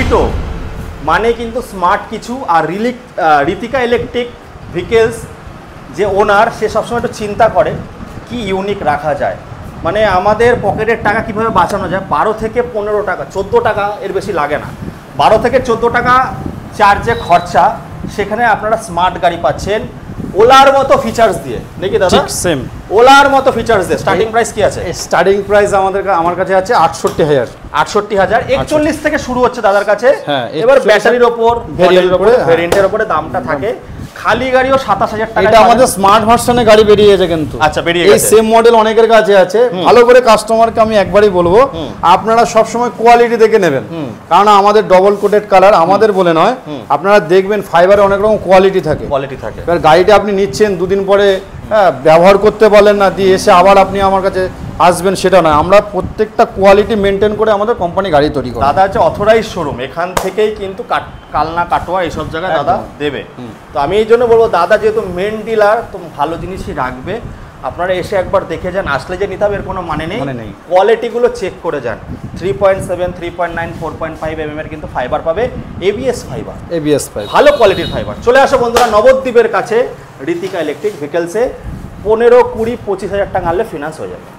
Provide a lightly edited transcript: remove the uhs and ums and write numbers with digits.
রিটো মানে কিন্তু স্মার্ট কিছু। আর ঋতিকা ইলেকট্রিক ভেহিকেলস যে ওনার, সে সবসময় একটু চিন্তা করে কি ইউনিক রাখা যায়, মানে আমাদের পকেটের টাকা কিভাবে বাঁচানো যায়। 12 থেকে 15 টাকা, 14 টাকা এর বেশি লাগে না, 12 থেকে 14 টাকা চার্জে খরচা, সেখানে আপনারা স্মার্ট গাড়ি পাচ্ছেন ওলার মতো ফিচার্স দিয়ে, নাকি দাদা? ঠিক সেম ওলার মতো ফিচার্স দিয়ে। স্টার্টিং প্রাইস কি আছে? স্টার্টিং প্রাইস আমার কাছে আছে 68,000। 68,000, 41 থেকে শুরু হচ্ছে দাদার কাছে। হ্যাঁ, এবার ব্যাটারির ওপর, ভেরিয়েন্টের ওপরে হ্যাঁ, দামটা থাকে। খালি গাড়িও 27,000 টাকা। এটা আমাদের স্মার্ট ভার্সনে গাড়ি বেরিয়েছে কিন্তু। আচ্ছা, বেরিয়ে গেছে। এই সেম মডেল অনেকের কাছে আছে। ভালো করে কাস্টমারকে আমি একবারই বলবো, আপনারা সব সময় কোয়ালিটি দেখে নেবেন, কারণ আমাদের ডবল কোটেড কালার, আমাদের বলে নয়, আপনারা দেখবেন ফাইবারে অনেক রকম কোয়ালিটি থাকে। এবার গাড়িটা আপনি নিচ্ছেন, দুদিন পরে ব্যবহার করতে বলেন না, দিয়ে এসে আবার আপনি আমার কাছে আসবেন, সেটা নয়। আমরা প্রত্যেকটা কোয়ালিটি মেনটেন করে আমাদের কোম্পানি গাড়ি তৈরি করে। দাদা হচ্ছে অথরাইজ শোরুম, এখান থেকেই কিন্তু কালনা কাটোয়া এইসব জায়গায় দাদা দেবে। তো আমি এই জন্য বলবো, দাদা যেহেতু মেন ডিলার, তো ভালো জিনিসই রাখবে। আপনারা এসে একবার দেখে যান, আসলে যে নিতে হবে এর কোনো মানে নেই। কোয়ালিটিগুলো চেক করে যান। 3.7, 3.9, 4.5 mm এর কিন্তু ফাইবার পাবে, ABS ফাইবার, ভালো কোয়ালিটির ফাইবার। চলে আসো বন্ধুরা নবদ্বীপের কাছে ঋতিকা ইলেকট্রিক ভেহিকেলসে। 15, 20, 25 হাজার টাকা আনলে ফিনান্স হয়ে যাবে।